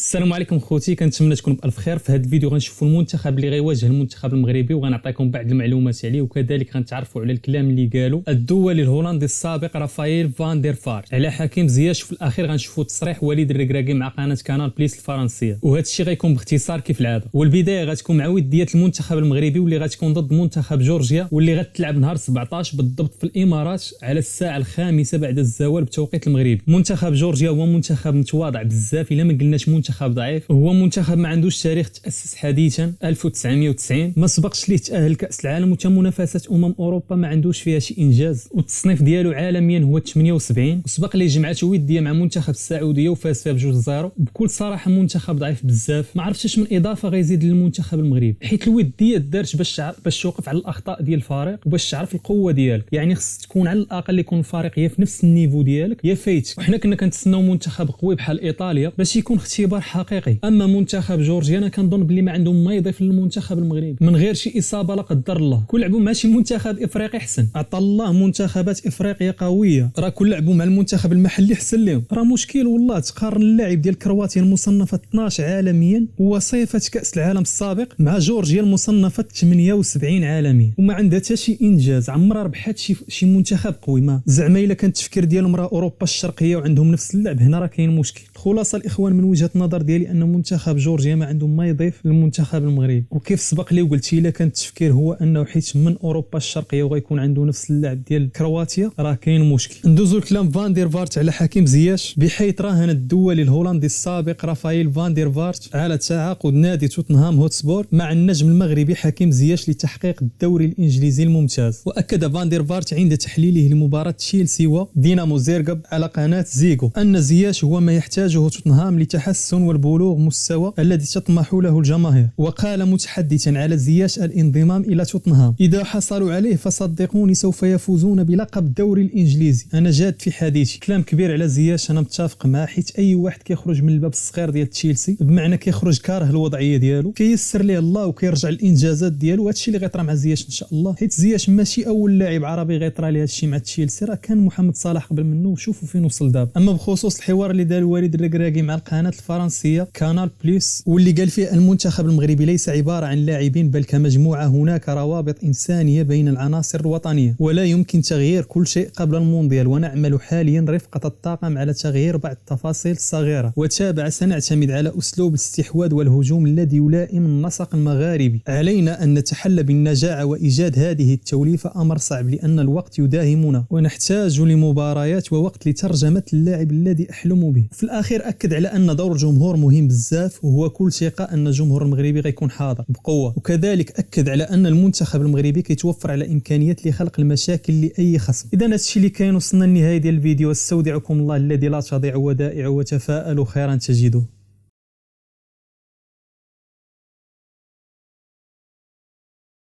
السلام عليكم خوتي، كنتمنى تكونوا بالف خير. في هذا الفيديو غنشوفوا المنتخب اللي غيواجه المنتخب المغربي وغنعطيكم بعض المعلومات عليه، وكذلك غنتعرفوا على الكلام اللي قالوا الدولي الهولندي السابق رافائيل فان دير فارت على حكيم زياش. في الاخير غنشوفوا تصريح وليد الركراكي مع قناه كانال بليس الفرنسيه، وهذا الشيء غيكون باختصار كيف العاده. والبدايه غتكون مع وديات المنتخب المغربي واللي غتكون ضد منتخب جورجيا، واللي غتلعب نهار 17 بالضبط في الامارات على الساعه 5 بعد الزوال بتوقيت المغربي. منتخب جورجيا هو منتخب متواضع بزاف، الا ما قلناش منتخب ضعيف. هو منتخب ما عندوش تاريخ تاسس حديثا 1990، ما سبقش ليه تاهل كاس العالم، وتا منافسات اوروبا ما عندوش فيها شي انجاز، والتصنيف ديالو عالميا هو 78، وسبق ليه جمعات وديه مع منتخب السعوديه وفاز فيها ب2-0. بكل صراحه منتخب ضعيف بزاف، ما عرفتش من اضافه غيزيد للمنتخب المغربي، حيت الوديات دارت باش توقف على الاخطاء ديال الفريق وباش تعرف القوه ديالك. يعني خص تكون على الاقل يكون الفريق يا في نفس النيفو ديالك يا فايتك، وحنا كنا كنتسناو منتخب قوي بحال ايطاليا باش يكون اختبار حقيقي. اما منتخب جورجيا انا كنظن بلي ما عندهم ما يضيف للمنتخب المغربي من غير شي اصابه لا قدر الله. كل لعبوا مع شي منتخب افريقي احسن، عطى الله منتخبات افريقيا قويه، راه كل لعبوا مع المنتخب المحلي احسن لهم. راه مشكل والله تقارن اللاعب ديال كرواتيا المصنفه 12 عالميا ووصيفه كاس العالم السابق مع جورجيا المصنفه 78 عالميا وما عندها حتى شي انجاز، عمرها ربحت شي منتخب قوي. ما زعما الا كان التفكير ديالهم راه اوروبا الشرقيه وعندهم نفس اللعب، هنا راه كاين مشكل. خلاصه الاخوان من وجهه النظر ديالي ان منتخب جورجيا ما عندهم ما يضيف للمنتخب المغربي، وكيف سبق لي وقلت الا كان التفكير هو انه حيت من اوروبا الشرقيه وغيكون عنده نفس اللعب ديال كرواتيا راه كاين مشكل. ندوزو لكلام فان دير فارت على حكيم زياش، بحيث راهن الدولي الهولندي السابق رافائيل فان دير فارت على تعاقد نادي توتنهام هوتسبور مع النجم المغربي حكيم زياش لتحقيق الدوري الانجليزي الممتاز. واكد فان دير فارت عند تحليله لمباراه تشيلسي ودينامو زيرغب على قناه زيغو ان زياش هو ما يحتاجه توتنهام لتحسن والبلوغ مستوى الذي تطمح له الجماهير. وقال متحدثا على زياش الانضمام الى توتنهام: اذا حصلوا عليه فصدقوني سوف يفوزون بلقب الدوري الانجليزي. انا جاد في حديثي. كلام كبير على زياش، انا متفق معاه، حيت اي واحد كيخرج من الباب الصغير ديال تشيلسي بمعنى كيخرج كاره الوضعيه ديالو كيسر ليه الله وكيرجع الانجازات ديالو. هادشي اللي غيطرى مع زياش ان شاء الله، حيت زياش ماشي اول لاعب عربي غيطرى ليه هادشي مع تشيلسي، راه كان محمد صلاح قبل منه وشوفوا فين وصل دابا. اما بخصوص الحوار اللي دار وليد الركراكي مع القناه الفرنسيه كانال بليس، واللي قال فيه المنتخب المغربي ليس عباره عن لاعبين بل كمجموعه، هناك روابط انسانيه بين العناصر الوطنيه ولا يمكن تغيير كل شيء قبل المونديال، ونعمل حاليا رفقه الطاقم على تغيير بعض التفاصيل الصغيره. وتابع: سنعتمد على اسلوب الاستحواذ والهجوم الذي يلائم النسق المغاربي، علينا ان نتحلى بالنجاعه، وايجاد هذه التوليفه امر صعب لان الوقت يداهمنا ونحتاج لمباريات ووقت لترجمه اللاعب الذي احلم به. في الاخير اكد على ان دور الجمهور مهم بزاف، وهو كل ثقه ان الجمهور المغربي غيكون حاضر بقوه. وكذلك اكد على ان المنتخب المغربي كيتوفر على امكانيات لخلق المشاكل لاي خصم. اذا هادشي اللي كاين، وصلنا للنهايه ديال الفيديو. استودعكم الله الذي لا تضيع ودائعه، وتفاءلوا خيرا تجدوه.